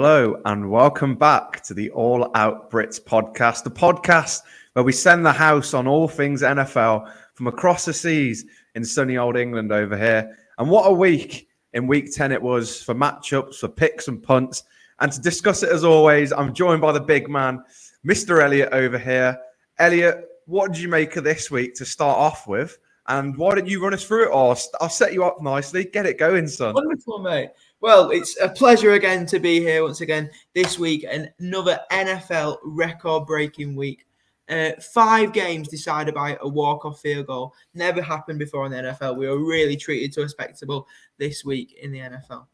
Hello and welcome back to the All Out Brits Podcast, the podcast where we send the house on all things NFL from across the seas in sunny old England over here. And what a week in week 10 it was for matchups, for picks and punts. And to discuss it as always, I'm joined by the big man, Mr. Elliot over here. Elliot, what did you make of this week to start off with? And why don't you run us through it all? I'll set you up nicely. Get it going, son. Wonderful, mate. Well, it's a pleasure again to be here once again this week. Another NFL record-breaking week. 5 games decided by a walk-off field goal. Never happened before in the NFL. We were really treated to a spectacle this week in the NFL.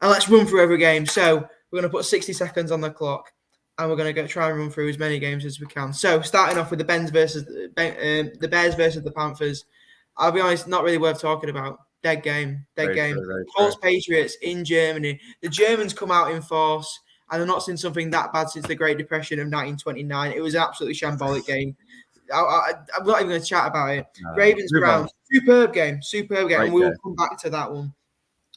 And let's run through every game. So we're going to put 60 seconds on the clock, and we're going to try and run through as many games as we can. So starting off with the Bears versus the Panthers. I'll be honest, not really worth talking about. Dead game. Colts Patriots in Germany. The Germans come out in force, and I've not seen something that bad since the Great Depression of 1929. It was an absolutely shambolic game. I'm not even going to chat about it. Ravens Browns, superb game, and we will come back to that one.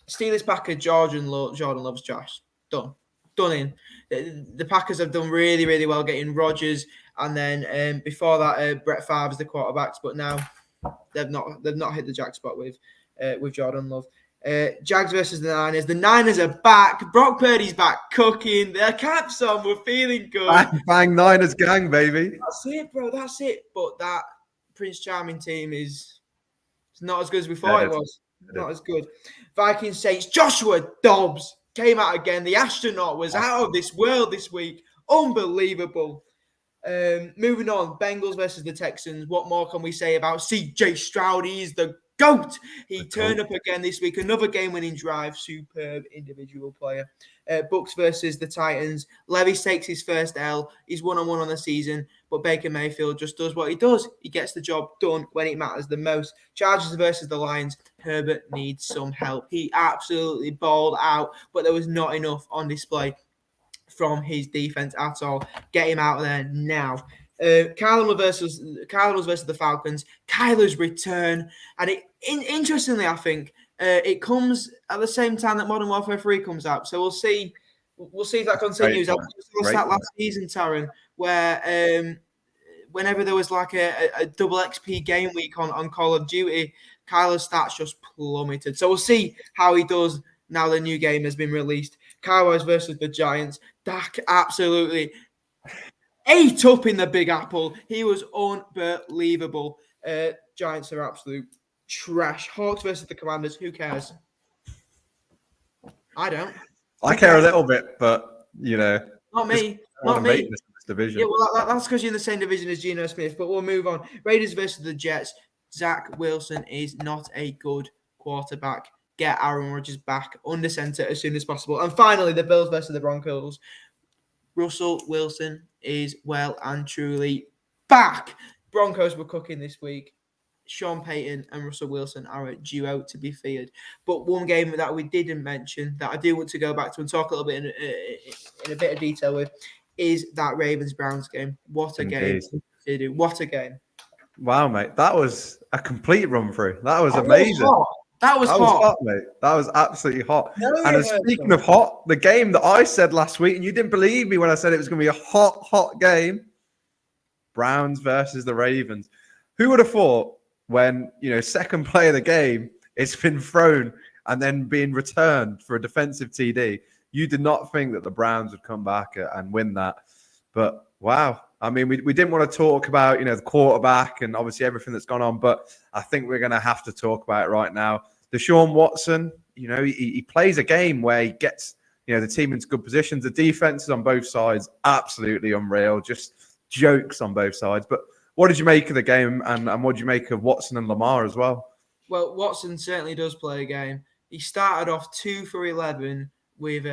Steelers Packers, Jordan Love's Josh. Done in. The Packers have done really, really well getting Rodgers, and then before that, Brett Favre's the quarterbacks, but now they've not hit the jackpot with Jordan Love. Jags versus the Niners. The Niners are back. Brock Purdy's back cooking. Their caps on. We're feeling good. Bang, Niners gang, baby. That's it, bro. That's it. But that Prince Charming team is not as good as we thought it was. Not as good. Vikings Saints. Joshua Dobbs came out again. The astronaut was out of this world this week. Unbelievable. Moving on. Bengals versus the Texans. What more can we say about CJ Stroud? He's the GOAT. He turned up again this week. Another game-winning drive. Superb individual player. Bucks versus the Titans. Levis takes his first L. He's 1-1 on the season, but Baker Mayfield just does what he does. He gets the job done when it matters the most. Chargers versus the Lions. Herbert needs some help. He absolutely balled out, but there was not enough on display from his defense at all. Get him out of there now. Kyler versus the Falcons. Kyler's return, and interestingly, I think it comes at the same time that Modern Warfare 3 comes out. So we'll see if that continues. I was that last season, Taron, where whenever there was like a double XP game week on Call of Duty, Kyler's stats just plummeted. So we'll see how he does now the new game has been released. Cowboys versus the Giants. Dak absolutely ate up in the Big Apple. He was unbelievable. Giants are absolute trash. Hawks versus the Commanders. Who cares? I don't. I care a little bit, but not me. Not me. This division. Yeah, well, that's because you're in the same division as Geno Smith. But we'll move on. Raiders versus the Jets. Zach Wilson is not a good quarterback. Get Aaron Rodgers back under center as soon as possible. And finally, the Bills versus the Broncos. Russell Wilson is well and truly back. Broncos were cooking this week. Sean Payton and Russell Wilson are a duo to be feared. But one game that we didn't mention that I do want to go back to and talk a little bit in a bit of detail with is that Ravens-Browns game. What a game. What a game. Wow, mate. That was a complete run through. That was amazing. That was hot, mate. That was absolutely hot. And speaking of hot, the game that I said last week, and you didn't believe me when I said it was going to be a hot game, Browns versus the Ravens. Who would have thought when, second play of the game, it's been thrown and then being returned for a defensive TD? You did not think that the Browns would come back and win that. But, wow. I mean, we didn't want to talk about, the quarterback and obviously everything that's gone on, but I think we're going to have to talk about it right now. Deshaun Watson, he plays a game where he gets, the team into good positions. The defenses on both sides, absolutely unreal. Just jokes on both sides. But what did you make of the game and what did you make of Watson and Lamar as well? Well, Watson certainly does play a game. He started off 2 for 11 with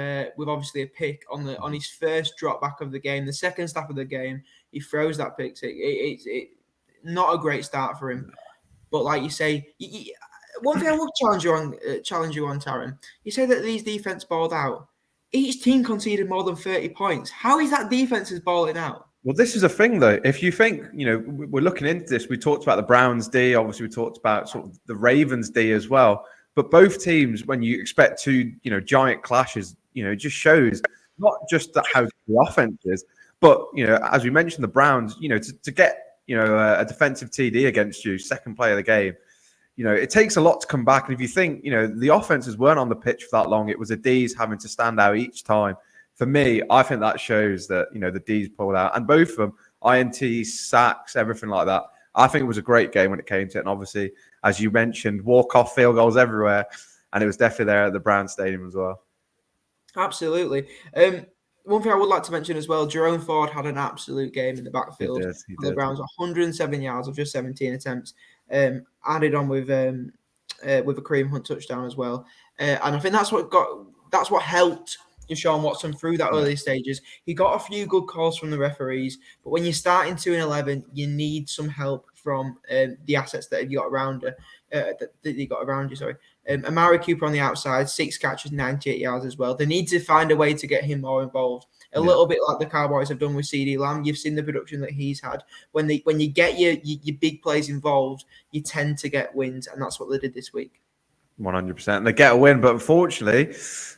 obviously a pick on his first drop back of the game. The second half of the game, he throws that pick. It's not a great start for him. But like you say, one thing I will challenge you on, Taron. You say that these defense balled out. Each team conceded more than 30 points. How is that defense is balling out? Well, this is a thing, though. If you think, we're looking into this. We talked about the Browns D. Obviously, we talked about sort of the Ravens D as well. But both teams, when you expect two, giant clashes, it just shows not just that how the offense is, but as we mentioned, the Browns, to get a defensive TD against you, second play of the game. It takes a lot to come back. And if you think, the offenses weren't on the pitch for that long, it was the D's having to stand out each time. For me, I think that shows that, the D's pulled out. And both of them, INT, sacks, everything like that. I think it was a great game when it came to it. And obviously, as you mentioned, walk-off field goals everywhere. And it was definitely there at the Brown Stadium as well. Absolutely. One thing I would like to mention as well, Jerome Ford had an absolute game in the backfield. He for the Browns, 107 yards of just 17 attempts. Added on with a Kareem Hunt touchdown as well. And I think that's what helped Deshaun Watson through that early stages. He got a few good calls from the referees, but when you're starting 2-11, you need some help from the assets that you got around you. Sorry. Amari Cooper on the outside, 6 catches, 98 yards as well. They need to find a way to get him more involved. A little bit like the Cowboys have done with CeeDee Lamb. You've seen the production that he's had. When you get your big plays involved, you tend to get wins, and that's what they did this week. 100%. They get a win, but unfortunately,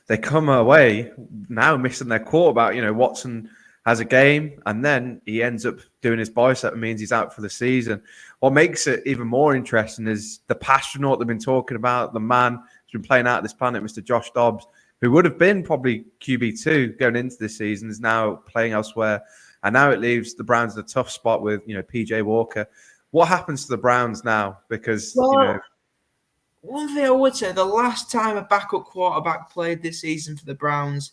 they come away now missing their quarterback. Watson has a game, and then he ends up doing his bicep. It means he's out for the season. What makes it even more interesting is the pastronaut they've been talking about, the man who's been playing out this planet, Mr. Josh Dobbs, who would have been probably QB2 going into this season, is now playing elsewhere. And now it leaves the Browns in a tough spot with, PJ Walker. What happens to the Browns now? Because, one thing I would say, the last time a backup quarterback played this season for the Browns,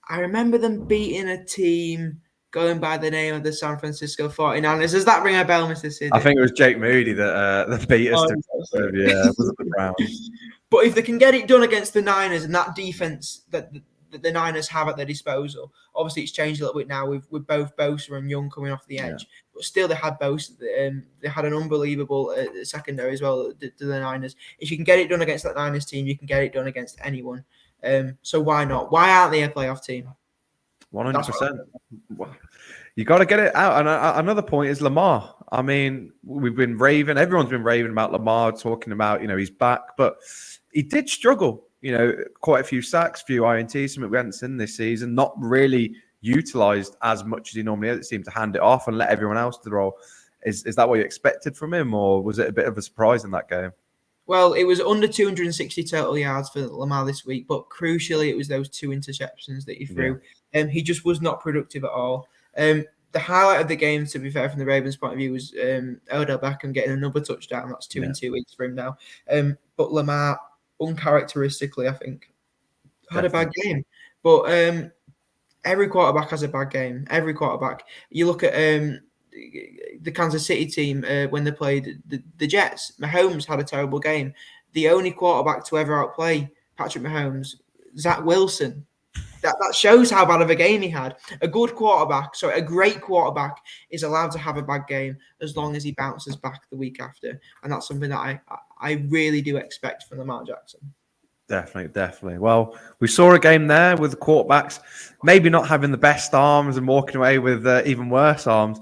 I remember them beating a team going by the name of the San Francisco 49ers. Does that ring a bell, Mr. Sid? I think it was Jake Moody that beat us. It wasn't the Browns. But if they can get it done against the Niners and that defense that the Niners have at their disposal, obviously it's changed a little bit now with both Bosa and Young coming off the edge. Yeah. But still, they had Bosa. They had an unbelievable secondary as well to the Niners. If you can get it done against that Niners team, you can get it done against anyone. So why not? Why aren't they a playoff team? 100%. You got to get it out. And another point is Lamar. I mean, we've been raving. Everyone's been raving about Lamar, talking about, he's back. But he did struggle, quite a few sacks, few INTs, something we hadn't seen this season. Not really utilised as much as he normally has. It seemed to hand it off and let everyone else do the role. Is that what you expected from him, or was it a bit of a surprise in that game? Well, it was under 260 total yards for Lamar this week, but crucially, it was those 2 interceptions that he threw. He just was not productive at all. The highlight of the game, to be fair, from the Ravens' point of view, was Odell Beckham getting another touchdown. That's 2 in 2 weeks for him now. But Lamar, uncharacteristically, I think, had a bad game. But every quarterback has a bad game. Every quarterback. You look at the Kansas City team when they played the Jets. Mahomes had a terrible game. The only quarterback to ever outplay Patrick Mahomes, Zach Wilson. That shows how bad of a game he had. A great quarterback is allowed to have a bad game as long as he bounces back the week after. And that's something that I really do expect from Lamar Jackson. Definitely. Well, we saw a game there with the quarterbacks maybe not having the best arms and walking away with even worse arms.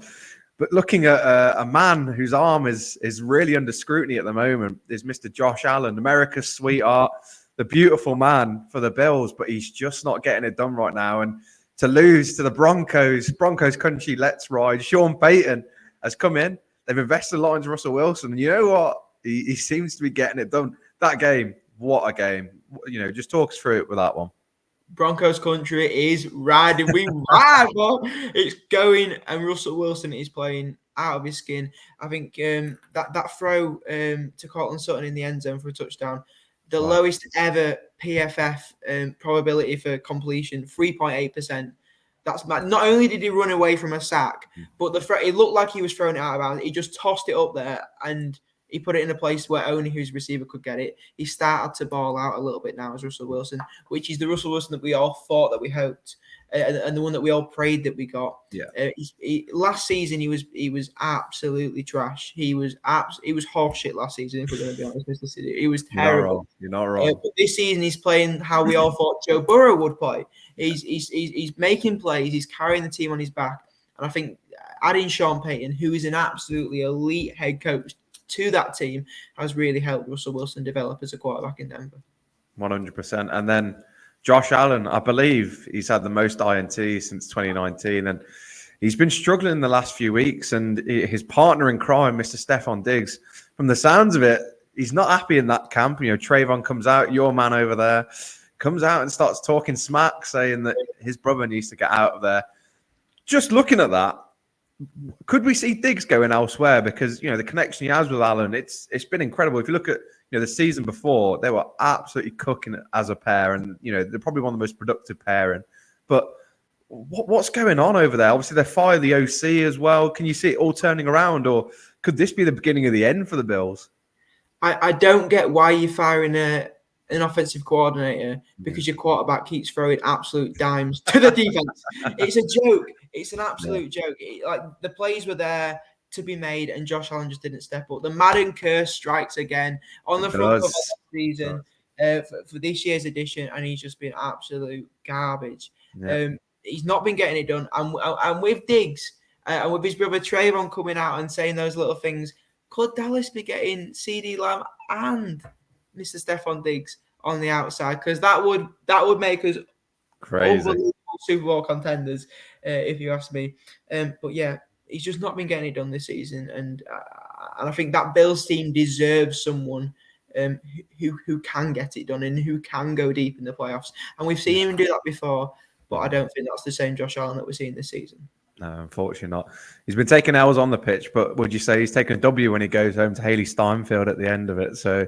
But looking at a man whose arm is really under scrutiny at the moment is Mr. Josh Allen, America's sweetheart, the beautiful man for the Bills, but he's just not getting it done right now. And to lose to the Broncos country, let's ride. Sean Payton has come in. They've invested a lot into Russell Wilson. And you know what? He seems to be getting it done. That game, what a game. Just talk us through it with that one. Broncos country is riding. We ride, bro. It's going, and Russell Wilson is playing out of his skin. I think that throw to Cortland Sutton in the end zone for a touchdown, the lowest ever PFF probability for completion, 3.8%. That's mad. Not only did he run away from a sack, but it looked like he was throwing it out of bounds. He just tossed it up there and he put it in a place where only his receiver could get it. He started to ball out a little bit now as Russell Wilson, which is the Russell Wilson that we all thought that we hoped, and the one that we all prayed that we got. Yeah. Last season he was absolutely trash. He was horseshit last season. If we're going to be honest, Mr. City, he was terrible. You're not wrong. But this season he's playing how we all thought Joe Burrow would play. He's making plays. He's carrying the team on his back, and I think adding Sean Payton, who is an absolutely elite head coach, to that team has really helped Russell Wilson develop as a quarterback in Denver. 100%. And then Josh Allen, I believe he's had the most INT since 2019, and he's been struggling in the last few weeks. And his partner in crime, Mr. Stephon Diggs, from the sounds of it, he's not happy in that camp. Trayvon comes out, your man over there, comes out and starts talking smack, saying that his brother needs to get out of there. Just looking at that, could we see Diggs going elsewhere? Because, the connection he has with Allen, it's been incredible. If you look at, the season before, they were absolutely cooking it as a pair. And, they're probably one of the most productive pairing. But what's going on over there? Obviously, they fired the OC as well. Can you see it all turning around? Or could this be the beginning of the end for the Bills? I don't get why you're firing an offensive coordinator, because your quarterback keeps throwing absolute dimes to the defense. It's a joke. It's an absolute joke. The plays were there to be made, and Josh Allen just didn't step up. The Madden curse strikes again on the front of the season for this year's edition, and he's just been absolute garbage. Yeah. He's not been getting it done. And with Diggs and with his brother Trayvon coming out and saying those little things, could Dallas be getting CeeDee Lamb and Mr. Stephon Diggs on the outside? Because that would make us crazy Super Bowl contenders, if you ask me. But yeah, he's just not been getting it done this season, and I think that Bills team deserves someone who can get it done and who can go deep in the playoffs. And we've seen him do that before, but I don't think that's the same Josh Allen that we're seeing this season. No, unfortunately not. He's been taking L's on the pitch, but would you say he's taking a W when he goes home to Haley Steinfeld at the end of it? So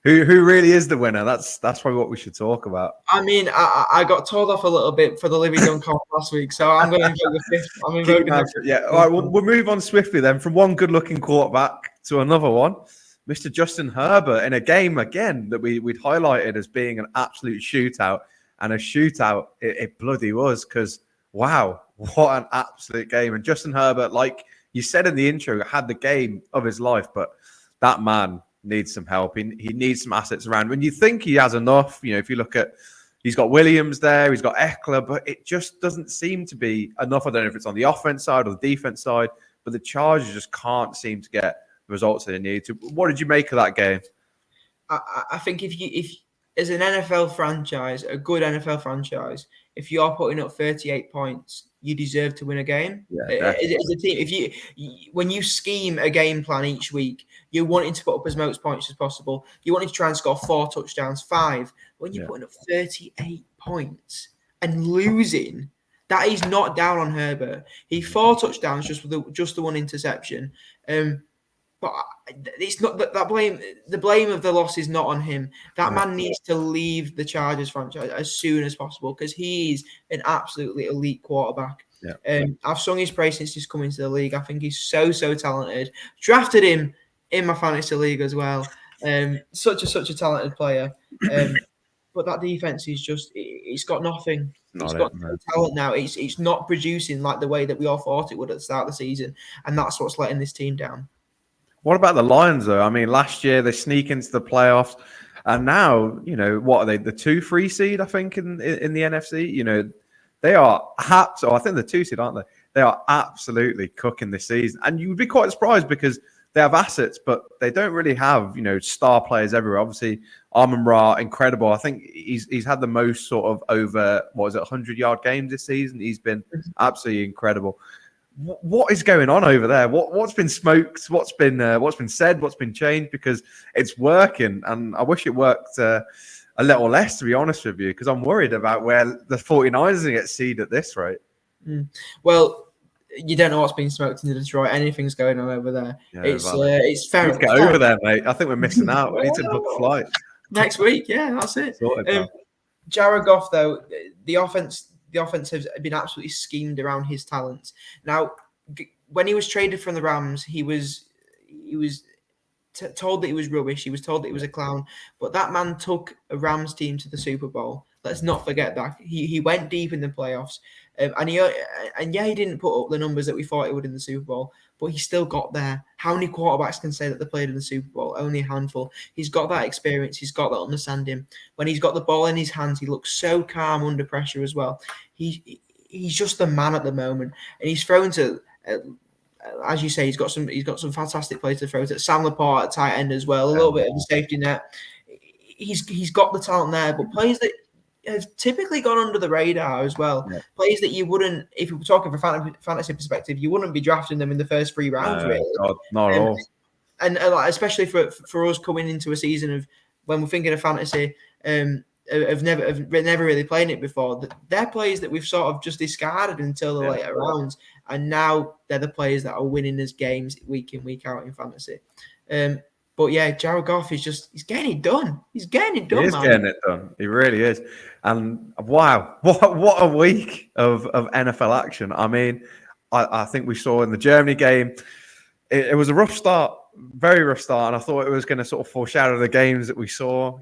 who really is the winner? That's probably what we should talk about. I mean, I got told off a little bit for the Living Dunk last week, so I'm going to go the fifth. I'm invoking the fifth. Yeah, all right, we'll move on swiftly then from one good-looking quarterback to another one. Mr. Justin Herbert in a game, again, that we'd highlighted as being an absolute shootout. And a shootout, it bloody was, because, wow, what an absolute game. And Justin Herbert, like you said in the intro, had the game of his life, but that man needs some help. He needs some assets around. When you think he has enough, if you look at, he's got Williams there, he's got Eckler, but it just doesn't seem to be enough. I don't know if it's on the offense side or the defense side, but the Chargers just can't seem to get the results that they need to. What did you make of that game? I think if as an NFL franchise, a good NFL franchise, if you're putting up 38 points, you deserve to win a game. Yeah, as a team, when you scheme a game plan each week, you're wanting to put up as much points as possible. You wanting to try and score 4 touchdowns, 5. When you're putting up 38 points and losing, that is not down on Herbert. He 4 touchdowns just the one interception. But it's not that blame. The blame of the loss is not on him. That man needs to leave the Chargers franchise as soon as possible, because he's an absolutely elite quarterback. Yeah. I've sung his praise since he's come into the league. I think he's so talented. Drafted him in my fantasy league as well. Such a talented player. But that defense is it's got nothing. It's got no talent now. It's not producing like the way that we all thought it would at the start of the season, and that's what's letting this team down. What about the Lions, though? I mean, last year they sneak into the playoffs, and now, what are they? The 2-3 seed, I think, in the NFC. They are I think the 2 seed, aren't they? They are absolutely cooking this season, and you would be quite surprised because they have assets, but they don't really have star players everywhere. Obviously, Amon-Ra, incredible. I think he's had the most sort of over 100-yard games this season. He's been absolutely incredible. What is going on over there? What's been smoked? What's been said? What's been changed? Because it's working, and I wish it worked a little less, to be honest with you, because I'm worried about where the 49ers are going to get seeded at this rate. Well, you don't know what's being smoked in Detroit. Anything's going on over there. Yeah, it's fair. Let's get over there, mate. I think we're missing out. We need to book a flight next week. Yeah, that's it. Jared Goff, though, the offense has been absolutely schemed around his talents. Now, when he was traded from the Rams, he was told that he was rubbish. He was told that he was a clown. But that man took a Rams team to the Super Bowl. Let's not forget that. He went deep in the playoffs. And he didn't put up the numbers that we thought he would in the Super Bowl, but he still got there. How many quarterbacks can say that they played in the Super Bowl? Only a handful. He's got that experience. He's got that understanding. When he's got the ball in his hands, he looks so calm under pressure as well. He's just the man at the moment, and he's thrown to, as you say, he's got some fantastic players to throw to. Sam Laporte at tight end as well, a little bit of a safety net. He's got the talent there, but players that have typically gone under the radar as well. Yeah. Players that you wouldn't, if you were talking from a fantasy perspective, you wouldn't be drafting them in the first 3 rounds, really. Not at all. And like, especially for us coming into a season of when we're thinking of fantasy, have never really played it before. They're players that we've sort of just discarded until the later rounds, and now they're the players that are winning us games week in, week out in fantasy. But yeah, Jared Goff he's getting it done. He's getting it done. He is getting it done. He really is. And wow, what a week of NFL action. I mean, I think we saw in the Germany game, it was a rough start, very rough start, and I thought it was going to sort of foreshadow the games that we saw,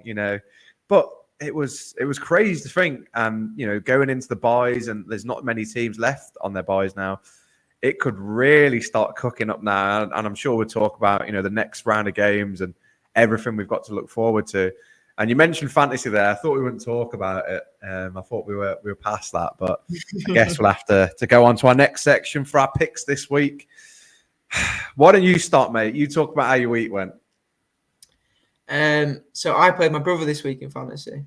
but it was crazy to think, and going into the buys, and there's not many teams left on their buys now. It could really start cooking up now, and I'm sure we'll talk about the next round of games and everything we've got to look forward to. And you mentioned fantasy there. I thought we wouldn't talk about it. I thought we were past that, but I guess we'll have to go on to our next section for our picks this week. Why don't you start, mate? You talk about how your week went. So I played my brother this week in fantasy.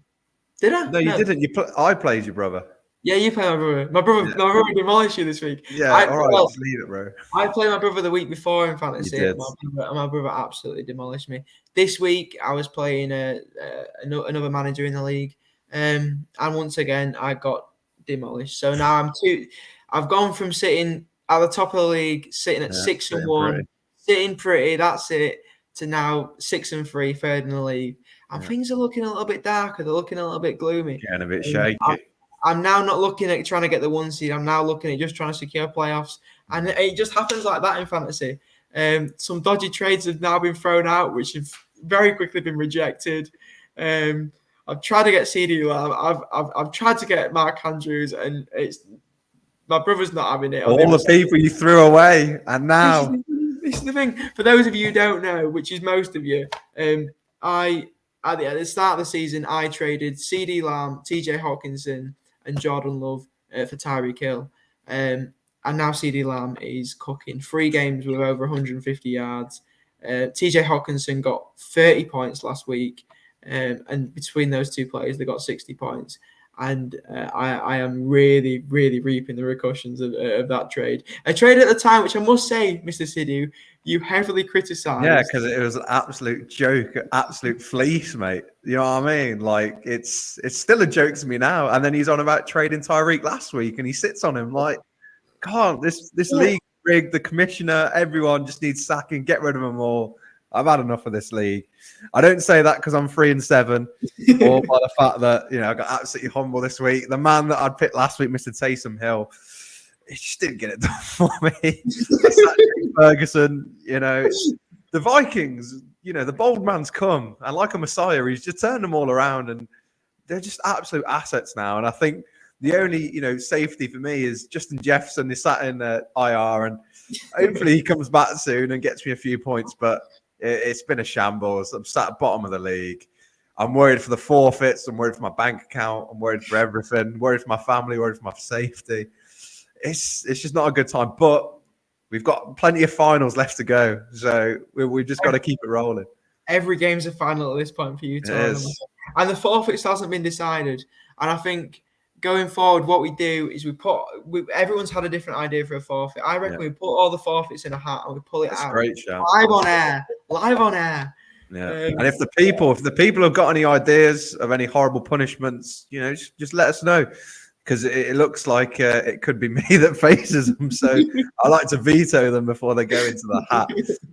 Did I? No, you didn't. I played your brother. Yeah, you play my brother. My brother demolished you this week. Yeah, all right, just leave it, bro. I played my brother the week before in fantasy. You did. My brother absolutely demolished me. This week, I was playing another manager in the league, and once again, I got demolished. So now I've gone from sitting at the top of the league, sitting at 6-1, sitting pretty. That's it. To now 6-3, third in the league, and things are looking a little bit darker. They're looking a little bit gloomy. Getting a bit shaky. I'm now not looking at trying to get the 1 seed. I'm now looking at just trying to secure playoffs. And it just happens like that in fantasy. Some dodgy trades have now been thrown out, which have very quickly been rejected. I've tried to get CD Lamb. I've tried to get Mark Andrews, and my brother's not having it. All the people you threw away, and now this is the thing. For those of you who don't know, which is most of you, at the start of the season, I traded CD Lamb, TJ Hawkinson, and Jordan Love for Tyreek Hill. And now CD Lamb is cooking 3 games with over 150 yards. TJ Hawkinson got 30 points last week. And between those 2 players, they got 60 points. And I am really, really reaping the repercussions of that trade. A trade at the time, which I must say, Mr. Sidhu, you heavily criticised. Yeah, because it was an absolute joke, absolute fleece, mate. You know what I mean? Like, it's still a joke to me now. And then he's on about trading Tyreek last week, and he sits on him like, God, this league rigged. The commissioner, everyone just needs sacking. Get rid of them all. I've had enough of this league. I don't say that because I'm 3-7, or by the fact that I got absolutely humble this week. The man that I'd picked last week, Mr. Taysom Hill, he just didn't get it done for me. Ferguson, the Vikings, the bold man's come, and like a messiah, he's just turned them all around, and they're just absolute assets now. And I think the only safety for me is Justin Jefferson is sat in IR, and hopefully he comes back soon and gets me a few points, but it's been a shambles. I'm sat at bottom of the league. I'm worried for the forfeits. I'm worried for my bank account. I'm worried for everything. I'm worried for my family. Worried for my safety. It's just not a good time. But we've got plenty of finals left to go, so we've just got to keep it rolling. Every game's a final at this point for you, Tom. And the forfeits hasn't been decided. And I think going forward, what we do is everyone's had a different idea for a forfeit. I reckon we put all the forfeits in a hat and we pull it out. Great shout. Live on air. Yeah. And if the people have got any ideas of any horrible punishments, just let us know, because it looks like it could be me that faces them. So I like to veto them before they go into the hat.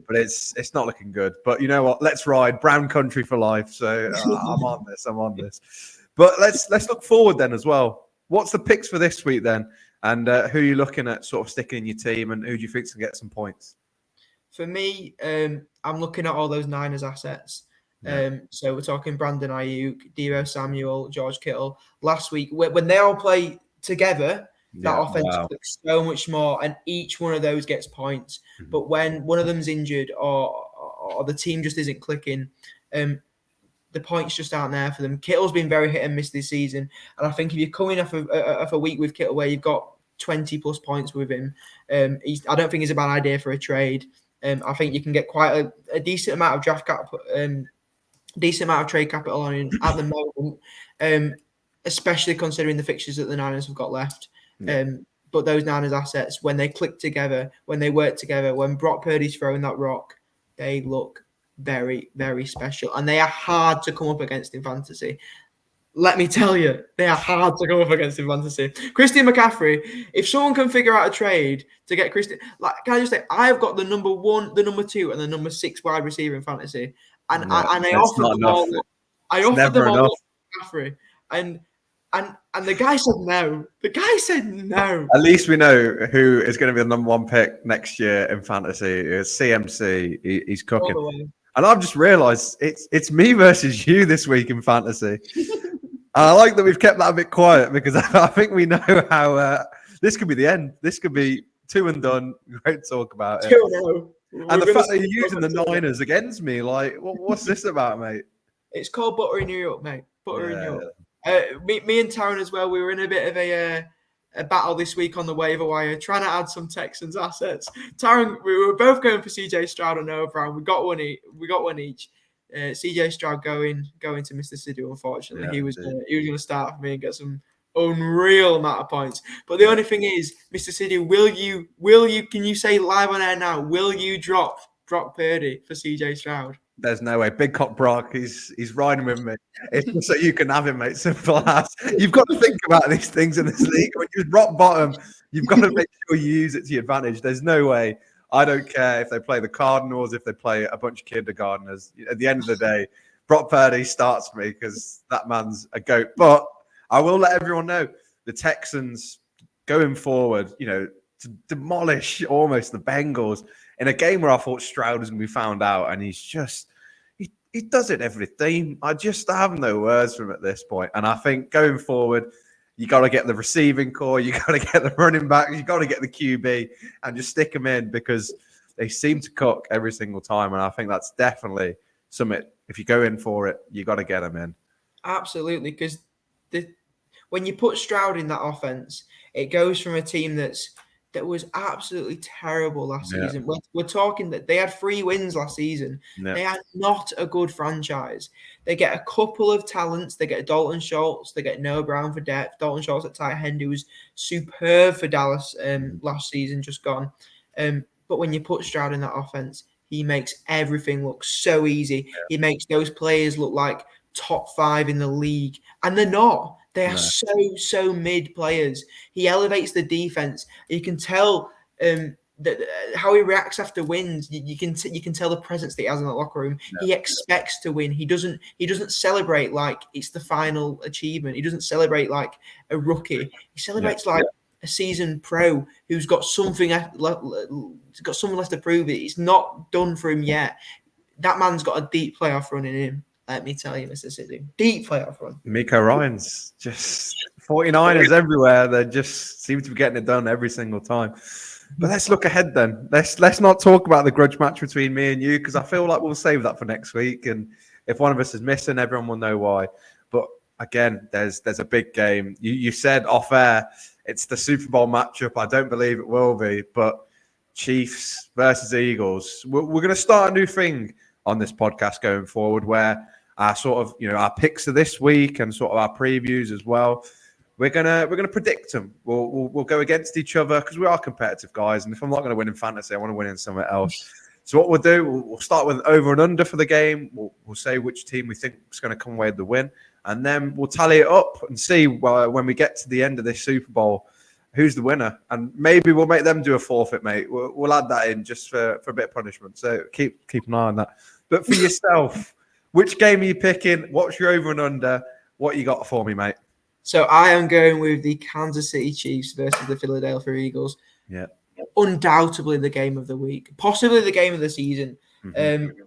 But it's not looking good. But you know what? Let's ride Brown Country for life. So I'm on this. But let's look forward then as well. What's the picks for this week then? And who are you looking at sort of sticking in your team, and who do you think's going to get some points? For me, I'm looking at all those Niners assets. So we're talking Brandon Ayuk, Deebo Samuel, George Kittle. Last week, when they all play together, that offense clicks so much more, and each one of those gets points. Mm-hmm. But when one of them's injured or the team just isn't clicking, the points just aren't there for them. Kittle's been very hit and miss this season, and I think if you're coming off a week with Kittle where you've got 20 plus points with him, I don't think it's a bad idea for a trade. I think you can get quite a decent amount of draft cap, decent amount of trade capital on him at the moment. especially considering the fixtures that the Niners have got left. But those Niners assets, when they click together, when they work together, when Brock Purdy's throwing that rock, they look very, very special. And they are hard to come up against in fantasy. Let me tell you, they are hard to go up against in fantasy. Christian McCaffrey, if someone can figure out a trade to get Christian, like, can I just say, I've got the number 1, the number 2, and the number 6 wide receiver in fantasy, and I offered them all. I offered them all McCaffrey, and the guy said no. The guy said no. At least we know who is going to be the number 1 pick next year in fantasy. It's CMC. He's cooking. And I've just realised it's me versus you this week in fantasy. I like that we've kept that a bit quiet because I think we know how this could be the end. This could be 2 and done. Great talk about it. 2-0. And the fact that you're using the Niners against me, like, what's this about, mate? It's called Butter in New York, mate. Butter in New York. Me and Taryn as well, we were in a bit of a battle this week on the waiver wire, trying to add some Texans assets. Taryn, we were both going for CJ Stroud and Noah Brown. We got one each. CJ Stroud going to Mr. Sidhu, unfortunately. He was going to start for me and get some unreal amount of points. But the only thing is, Mr. Sidhu, will you, can you say live on air now, will you drop Brock Purdy for CJ Stroud? There's no way. Big cock Brock, he's riding with me. It's just so you can have him, mate. Simple as. You've got to think about these things in this league. When you're rock bottom, you've got to make sure you use it to your advantage. There's no way. I don't care if they play the Cardinals, if they play a bunch of kindergartners. At the end of the day, Brock Purdy starts me because that man's a goat. But I will let everyone know the Texans going forward, to demolish almost the Bengals in a game where I thought Stroud was going to be found out, and he's just he does it every team. I have no words for him at this point. And I think going forward, you got to get the receiving core, you got to get the running back, you got to get the QB, and just stick them in because they seem to cook every single time. And I think that's definitely something. If you go in for it, you got to get them in. Absolutely, because when you put Stroud in that offense, it goes from a team that was absolutely terrible last season. We're talking that they had 3 wins last season. Yeah. They are not a good franchise. They get a couple of talents. They get Dalton Schultz. They get Noah Brown for depth. Dalton Schultz at tight end, who was superb for Dallas last season, just gone. But when you put Stroud in that offense, he makes everything look so easy. Yeah. He makes those players look like top 5 in the league, and they're not. They are so mid players. He elevates the defense. You can tell that how he reacts after wins. You can tell the presence that he has in the locker room. Yeah. He expects to win. He doesn't celebrate like it's the final achievement. He doesn't celebrate like a rookie. He celebrates like a seasoned pro who's got something left to prove. It's not done for him yet. That man's got a deep playoff run in him. Let me tell you, Mr. Sidhu, deep playoff run. Miko Ryans, just 49ers everywhere. They just seem to be getting it done every single time. But let's look ahead then. Let's not talk about the grudge match between me and you, because I feel like we'll save that for next week. And if one of us is missing, everyone will know why. But again, there's a big game. You said off air, it's the Super Bowl matchup. I don't believe it will be, but Chiefs versus Eagles. We're going to start a new thing on this podcast going forward, where our our picks of this week and sort of our previews as well. We're gonna predict them. We'll go against each other because we are competitive guys. And if I'm not going to win in fantasy, I want to win in somewhere else. So what we'll do, we'll start with over and under for the game. We'll say which team we think is going to come away with the win, and then we'll tally it up and see when we get to the end of this Super Bowl, who's the winner. And maybe we'll make them do a forfeit, mate. We'll add that in just for a bit of punishment. So keep an eye on that. But for yourself, which game are you picking? What's your over and under? What you got for me, mate? So I am going with the Kansas City Chiefs versus the Philadelphia Eagles. Yeah. Undoubtedly the game of the week. Possibly the game of the season. Mm-hmm.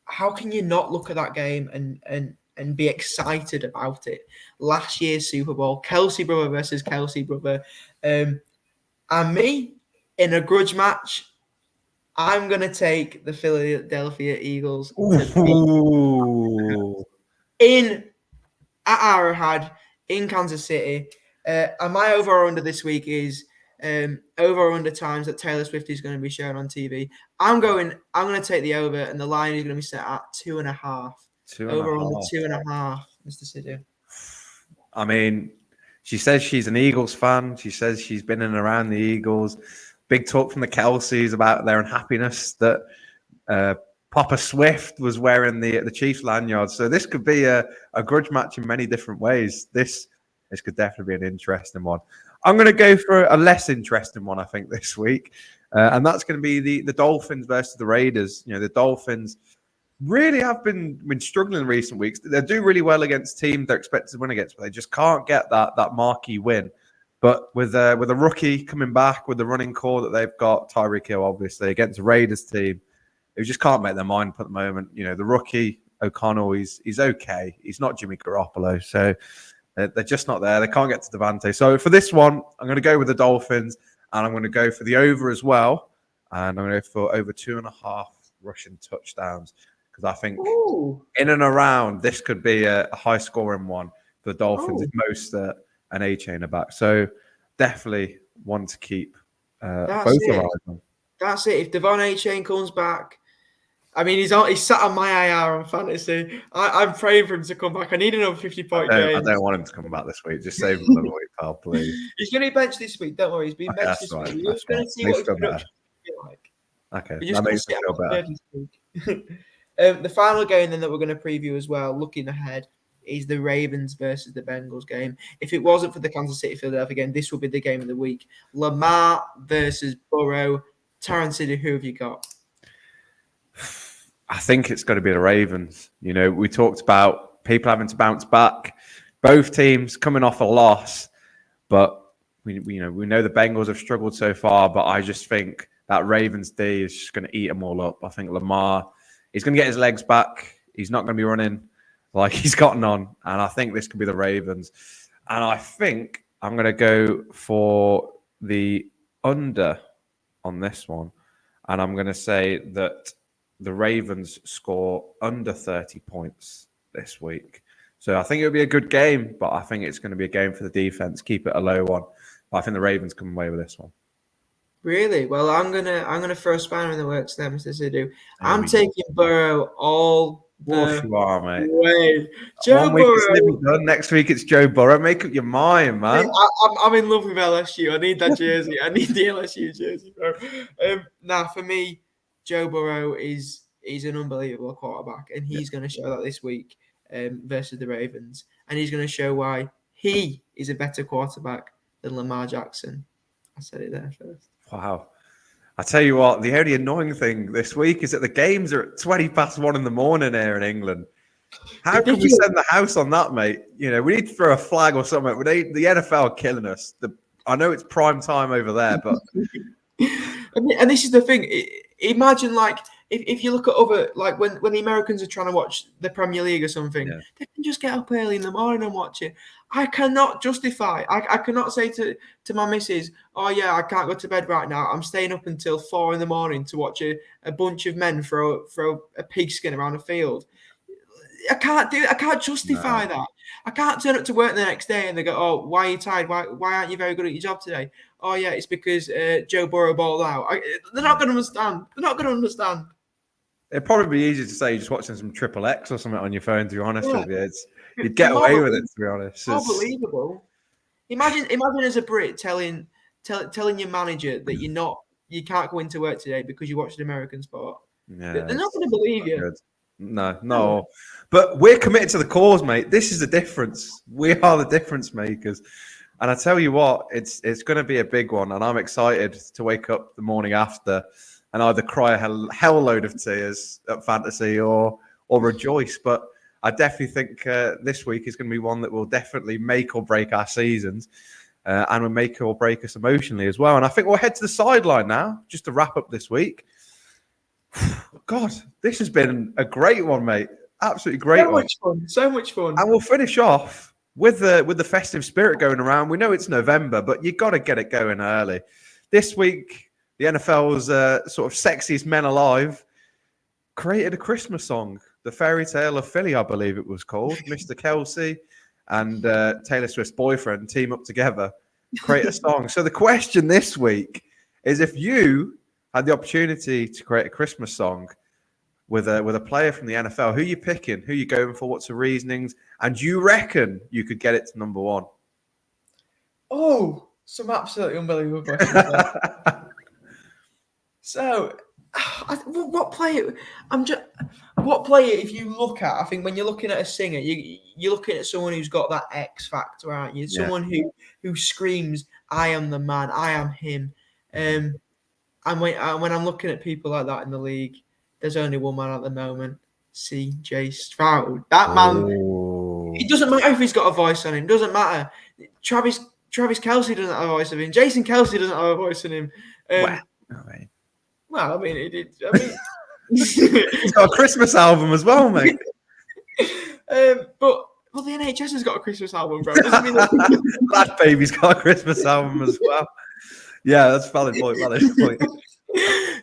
How can you not look at that game and be excited about it? Last year's Super Bowl, Kelsey brother versus Kelsey brother. And me, in a grudge match, I'm going to take the Philadelphia Eagles at Arrowhead in Kansas City. And my over or under this week is over or under times that Taylor Swift is going to be shown on TV. I'm going to take the over, and the line is going to be set at 2.5. Over under 2.5, Mr. Sidhu. I mean, she says she's an Eagles fan. She says she's been in and around the Eagles. Big talk from the Kelseys about their unhappiness that Papa Swift was wearing the Chiefs lanyard. So this could be a grudge match in many different ways. This could definitely be an interesting one. I'm going to go for a less interesting one, I think, this week. And that's going to be the Dolphins versus the Raiders. The Dolphins really have been struggling in recent weeks. They do really well against teams they're expected to win against, but they just can't get that marquee win. But with a rookie coming back, with the running core that they've got, Tyreek Hill, obviously, against a Raiders team, who just can't make their mind up at the moment. The rookie, O'Connell, he's okay. He's not Jimmy Garoppolo, so they're just not there. They can't get to Devante. So for this one, I'm going to go with the Dolphins, and I'm going to go for the over as well. And I'm going to go for over 2.5 rushing touchdowns, because I think in and around, this could be a high-scoring one for the Dolphins. If most an A-chain are back. So definitely want to keep both of eyes on. That's it. If Devon A-chain comes back, I mean, he's sat on my IR on fantasy. I'm praying for him to come back. I need another 50-point game. I don't want him to come back this week. Just save him another week, pal, please. He's going to be benched this week. Don't worry. He's been benched this week. We're just going to see what his production will be like. Okay, that makes me feel better. The final game then that we're going to preview as well, looking ahead, is the Ravens versus the Bengals game. If it wasn't for the Kansas City Philadelphia game, this would be the game of the week. Lamar versus Burrow. Terrence, who have you got? I think it's got to be the Ravens. We talked about people having to bounce back. Both teams coming off a loss, but we know the Bengals have struggled so far. But I just think that Ravens D is just going to eat them all up. I think Lamar, he's going to get his legs back. He's not going to be running like he's gotten on. And I think this could be the Ravens. And I think I'm going to go for the under on this one. And I'm going to say that the Ravens score under 30 points this week. So I think it'll be a good game, but I think it's going to be a game for the defense. Keep it a low one. But I think the Ravens come away with this one. Really? Well, I'm gonna throw a spanner in the works there, Mr. Sidhu. I'm taking Burrow all the you are, mate. way. Joe One week Burrow. it's Libby done. Next week it's Joe Burrow. Make up your mind, man. I'm in love with LSU. I need that jersey. I need the LSU jersey, bro. For me, Joe Burrow is an unbelievable quarterback, and he's going to show that this week versus the Ravens, and he's going to show why he is a better quarterback than Lamar Jackson. I said it there first. Wow. I tell you what, the only annoying thing this week is that the games are at 1:20 in the morning here in England. How can we send the house on that, mate? We need to throw a flag or something. The NFL are killing us. I know it's prime time over there, but... And this is the thing. Imagine, if you look at other, when the Americans are trying to watch the Premier League or something, they can just get up early in the morning and watch it. I cannot justify. I cannot say to my missus, "Oh yeah, I can't go to bed right now. I'm staying up until 4 a.m. to watch a bunch of men throw a pigskin around a field." I can't do. I can't justify that. I can't turn up to work the next day and they go, "Oh, why are you tired? Why aren't you very good at your job today?" "Oh yeah, it's because Joe Burrow balled out." They're not going to understand. They're not going to understand. It'd probably be easier to say you're just watching some Triple X or something on your phone, to be honest with you. You'd get away with it, to be honest. It's unbelievable. Imagine as a Brit telling your manager that you can't go into work today because you watched an American sport. Yeah, they're not going to believe you. Good. No. But we're committed to the cause, mate. This is the difference. We are the difference makers. And I tell you what, it's going to be a big one. And I'm excited to wake up the morning after and either cry a hell load of tears at fantasy or rejoice. But I definitely think this week is going to be one that will definitely make or break our seasons and will make or break us emotionally as well. And I think we'll head to the sideline now, just to wrap up this week. God, this has been a great one, mate. Absolutely great one. So much fun. And we'll finish off with the festive spirit going around. We know it's November, but you got to get it going early. This week, the NFL's sort of sexiest men alive created a Christmas song, The Fairy Tale of Philly, I believe it was called. Mr. Kelsey and Taylor Swift's boyfriend team up together, create a song. So the question this week is, if you had the opportunity to create a Christmas song, with a player from the NFL. Who are you picking? Who are you going for? What's the reasonings? And do you reckon you could get it to number one? Oh, some absolutely unbelievable questions there. So, what player? What player? If you look at, I think when you're looking at a singer, you're looking at someone who's got that X factor, aren't you? Someone who screams, "I am the man. I am him." And when I'm looking at people like that in the league, there's only one man at the moment, CJ Stroud. That man. It doesn't matter if he's got a voice on him. Doesn't matter. Travis Kelce doesn't have a voice of him. Jason Kelce doesn't have a voice in him. Well, I mean, he's got a Christmas album as well, mate. But the NHS has got a Christmas album, bro. Doesn't mean that baby's got a Christmas album as well. Yeah, that's valid point.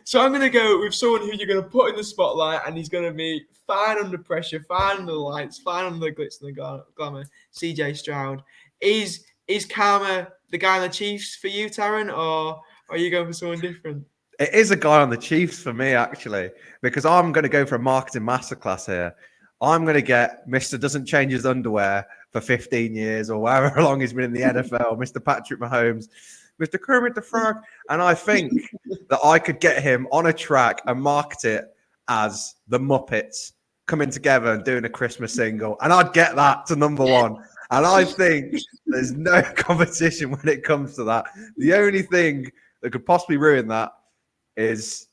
So I'm going to go with someone who you're going to put in the spotlight, and he's going to be fine under pressure, fine under the lights, fine under the glitz and the glamour. CJ Stroud. Is Karma the guy on the Chiefs for you, Taryn, or are you going for someone different? It is a guy on the Chiefs for me, actually, because I'm going to go for a marketing masterclass here. I'm going to get Mr. Doesn't Change His Underwear for 15 years or however long he's been in the NFL, Mr. Patrick Mahomes, Mr. Kermit the Frog. And I think that I could get him on a track and market it as the Muppets coming together and doing a Christmas single. And I'd get that to number one. And I think there's no competition when it comes to that. The only thing that could possibly ruin that is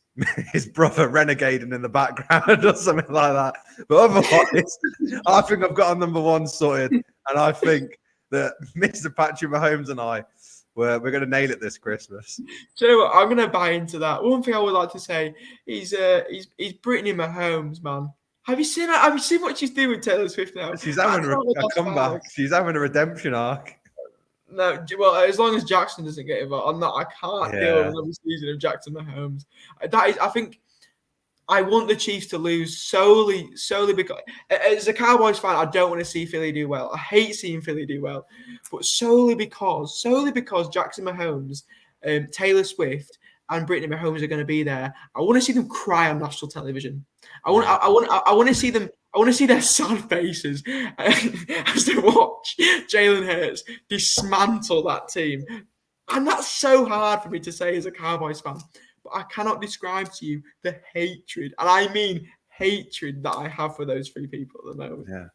his brother renegading in the background or something like that. But otherwise, I think I've got a number one sorted. And I think that Mr. Patrick Mahomes and I, we're going to nail it this Christmas. Do you know what? I'm going to buy into that. One thing I would like to say is he's Brittany Mahomes, man. Have you seen that? Have you seen what she's doing with Taylor Swift now? She's having a comeback. She's having a redemption arc. No, well, as long as Jackson doesn't get involved, I can't deal with another season of Jackson Mahomes. I think I want the Chiefs to lose solely because, as a Cowboys fan, I don't want to see Philly do well. I hate seeing Philly do well, but solely because Jackson Mahomes, Taylor Swift, and Brittany Mahomes are going to be there. I want to see them cry on national television. I want to see them. I want to see their sad faces as they watch Jalen Hurts dismantle that team. And that's so hard for me to say as a Cowboys fan. But I cannot describe to you the hatred, and I mean hatred, that I have for those three people at the moment. Yeah.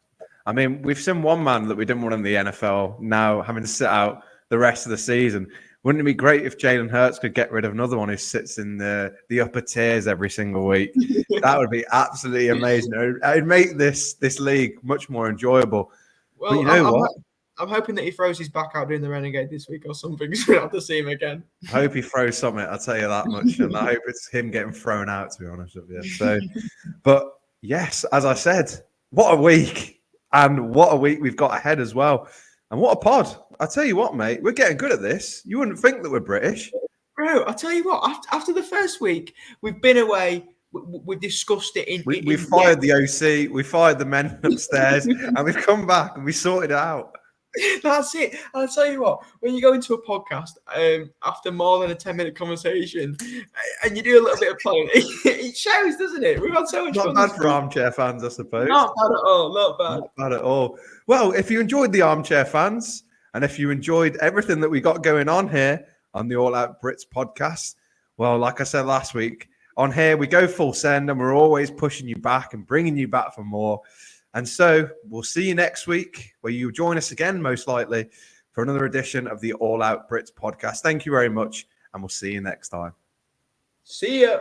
I mean, we've seen one man that we didn't want in the NFL now having to sit out the rest of the season. Wouldn't it be great if Jalen Hurts could get rid of another one who sits in the upper tiers every single week? That would be absolutely amazing. It would make this league much more enjoyable. Well, but you know what? I'm hoping that he throws his back out doing the Renegade this week or something, because we have to see him again. I hope he throws something, I'll tell you that much. And I hope it's him getting thrown out, to be honest with you. So, but yes, as I said, what a week. And what a week we've got ahead as well. And what a pod. I tell you what, mate, we're getting good at this. You wouldn't think that we're British. Bro, I tell you what, after the first week, we've been away. We've discussed it. We fired the OC. We fired the men upstairs. And we've come back and we sorted it out. That's it. And I'll tell you what, when you go into a podcast after more than a 10-minute conversation and you do a little bit of planning, it shows, doesn't it? We've had so much fun. Not bad for armchair fans, I suppose. Not bad at all. Not bad at all. Well, if you enjoyed the armchair fans and if you enjoyed everything that we got going on here on the All Out Brits podcast, well, like I said last week, on here we go full send and we're always pushing you back and bringing you back for more. And so we'll see you next week, where you join us again, most likely, for another edition of the All Out Brits podcast. Thank you very much, and we'll see you next time. See ya.